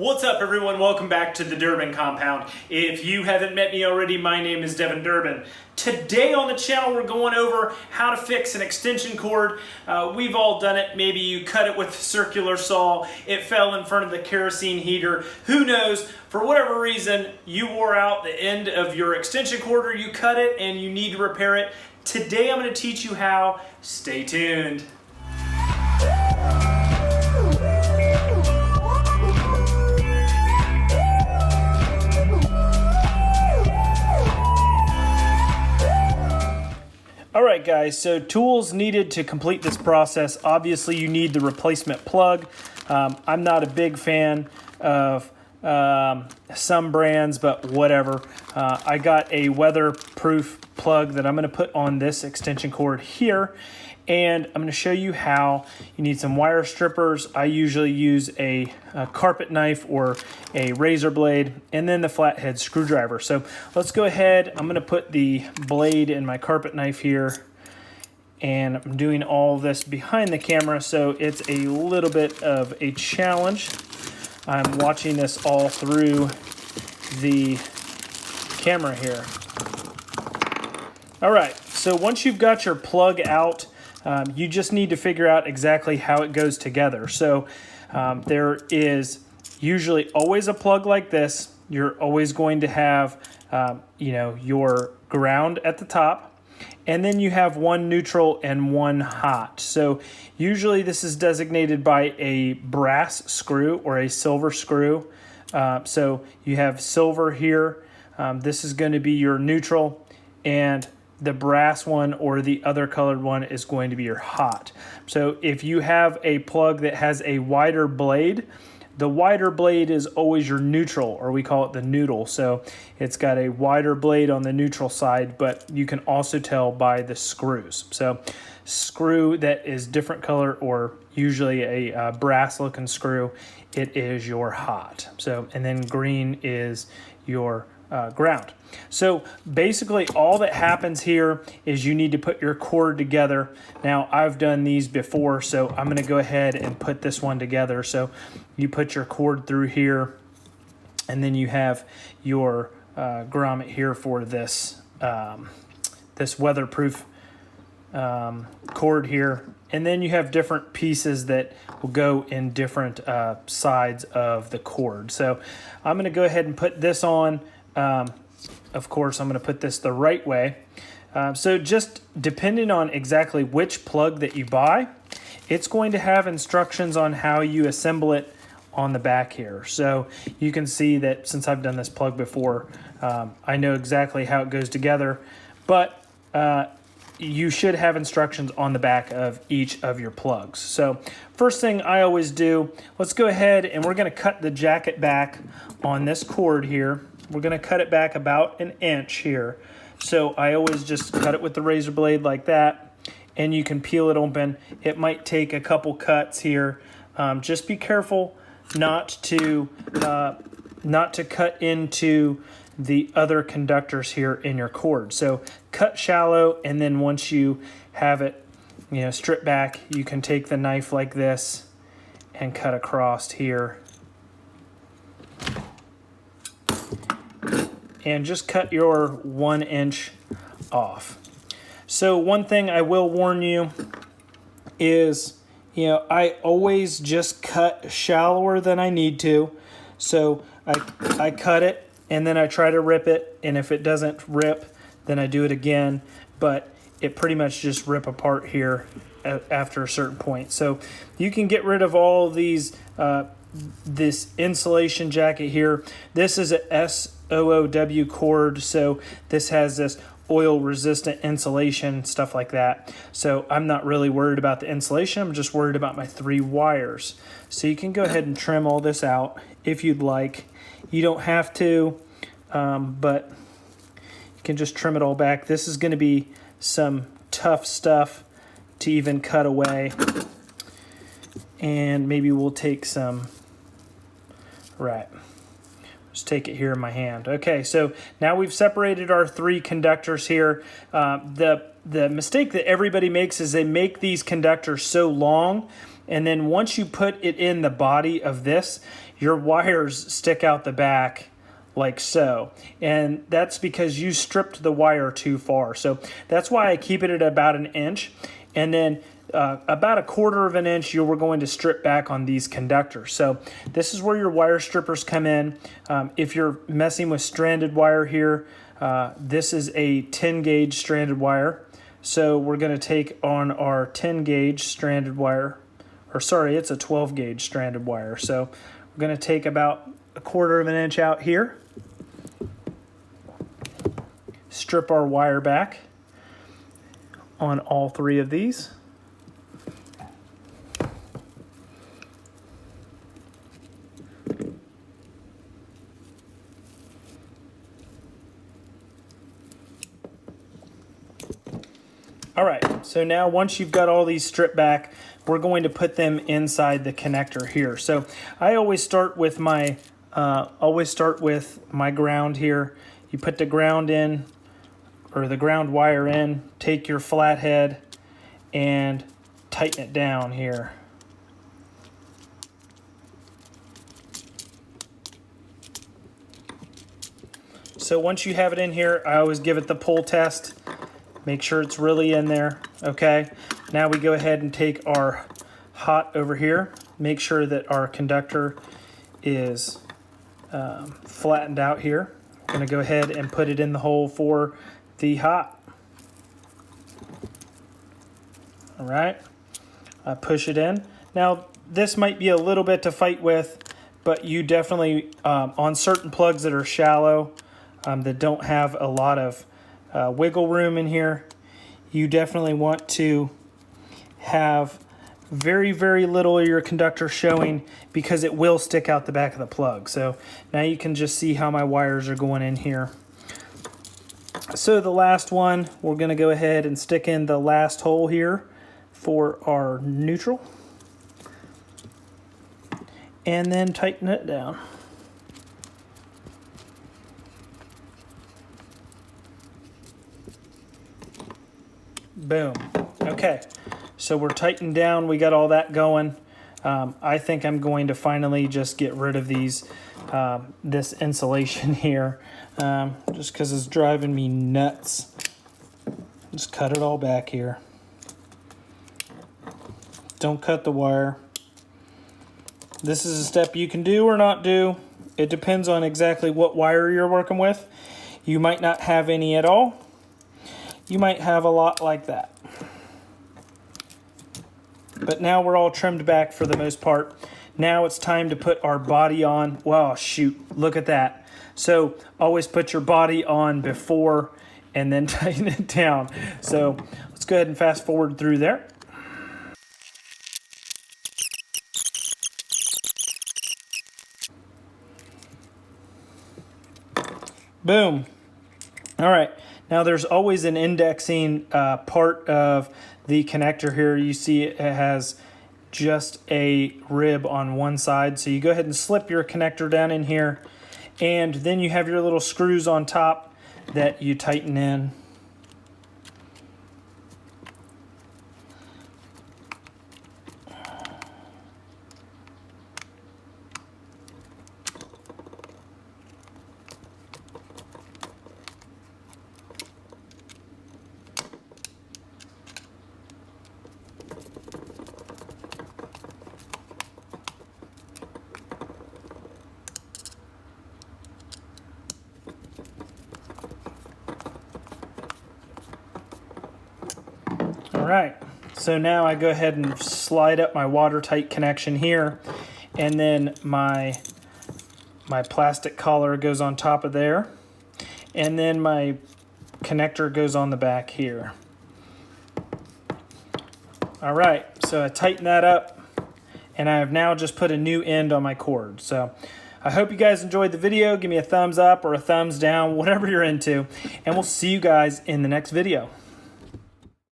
What's up, everyone? Welcome back to the Durbin Compound. If you haven't met me already, my name is Devin Durbin. Today on the channel, we're going over how to fix an extension cord. We've all done it. Maybe you cut it with a circular saw, it fell in front of the kerosene heater. Who knows? For whatever reason, you wore out the end of your extension cord or you cut it and you need to repair it. Today, I'm going to teach you how. Stay tuned. Alright guys, so tools needed to complete this process. Obviously you need the replacement plug. I'm not a big fan of some brands, but whatever. I got a weatherproof plug that I'm going to put on this extension cord here, and I'm going to show you how. You need some wire strippers. I usually use a carpet knife or a razor blade, and then the flathead screwdriver. So let's go ahead. I'm going to put the blade in my carpet knife here, and I'm doing all this behind the camera, so it's a little bit of a challenge. I'm watching this all through the camera here. All right, so once you've got your plug out, you just need to figure out exactly how it goes together. So there is usually always a plug like this. You're always going to have, your ground at the top, and then you have one neutral and one hot. So usually this is designated by a brass screw or a silver screw. So you have silver here. This is going to be your neutral, and the brass one or the other colored one is going to be your hot. So if you have a plug that has a wider blade, the wider blade is always your neutral, or we call it the noodle. So it's got a wider blade on the neutral side, but you can also tell by the screws. So screw that is different color, or usually a brass looking screw, it is your hot. So, and then green is your ground. So basically all that happens here is you need to put your cord together. Now I've done these before, so I'm going to go ahead and put this one together. So you put your cord through here, and then you have your grommet here for this this weatherproof cord here, and then you have different pieces that will go in different sides of the cord. So I'm going to go ahead and put this on. Of course, I'm going to put this the right way. So just depending on exactly which plug that you buy, it's going to have instructions on how you assemble it on the back here. So you can see that since I've done this plug before, I know exactly how it goes together, but you should have instructions on the back of each of your plugs. So first thing I always do, let's go ahead and we're going to cut the jacket back on this cord here. We're going to cut it back about an inch here. So I always just cut it with the razor blade like that, and you can peel it open. It might take a couple cuts here. Just be careful not to cut into the other conductors here in your cord. So cut shallow, and then once you have it, stripped back, you can take the knife like this and cut across here. And just cut your 1 inch off. So one thing I will warn you is, I always just cut shallower than I need to. So I cut it, and then I try to rip it, and if it doesn't rip, then I do it again, but it pretty much just rip apart here after a certain point. So you can get rid of all of these, this insulation jacket here. This is a SOOW cord, so this has this oil resistant insulation, stuff like that. So I'm not really worried about the insulation, I'm just worried about my 3 wires. So you can go ahead and trim all this out if you'd like. You don't have to, but you can just trim it all back. This is going to be some tough stuff to even cut away, and maybe we'll take some, right, just take it here in my hand. Okay, so now we've separated our 3 conductors here. The mistake that everybody makes is they make these conductors so long And then once you put it in the body of this, your wires stick out the back like so. And that's because you stripped the wire too far. So that's why I keep it at about 1 inch. And then about 1/4 of an inch, we're going to strip back on these conductors. So this is where your wire strippers come in. If you're messing with stranded wire here, this is a 10 gauge stranded wire. So we're going to take on our 10 gauge stranded wire, or sorry, it's a 12 gauge stranded wire. So we're going to take about 1/4 of an inch out here, strip our wire back on all 3 of these. All right, so now once you've got all these stripped back, we're going to put them inside the connector here. So I always start with my ground here. You put the ground in, or the ground wire in, take your flathead and tighten it down here. So once you have it in here, I always give it the pull test. Make sure it's really in there, okay? Now we go ahead and take our hot over here. Make sure that our conductor is flattened out here. I'm gonna go ahead and put it in the hole for the hot. All right, I push it in. Now this might be a little bit to fight with, but you definitely, on certain plugs that are shallow, that don't have a lot of wiggle room in here, you definitely want to have very, very little of your conductor showing, because it will stick out the back of the plug. So now you can just see how my wires are going in here. So the last one, we're going to go ahead and stick in the last hole here for our neutral, and then tighten it down. Boom. Okay, so we're tightened down. We got all that going. I think I'm going to finally just get rid of these, this insulation here, just because it's driving me nuts. Just cut it all back here. Don't cut the wire. This is a step you can do or not do. It depends on exactly what wire you're working with. You might not have any at all. You might have a lot like that. But now we're all trimmed back for the most part. Now it's time to put our body on. Wow, shoot, look at that. So always put your body on before and then tighten it down. So let's go ahead and fast forward through there. Boom. All right. Now there's always an indexing part of the connector here. You see it has just a rib on one side. So you go ahead and slip your connector down in here, and then you have your little screws on top that you tighten in. All right, so now I go ahead and slide up my watertight connection here, and then my plastic collar goes on top of there, and then my connector goes on the back here. All right, so I tighten that up, and I have now just put a new end on my cord. So I hope you guys enjoyed the video. Give me a thumbs up or a thumbs down, whatever you're into, and we'll see you guys in the next video.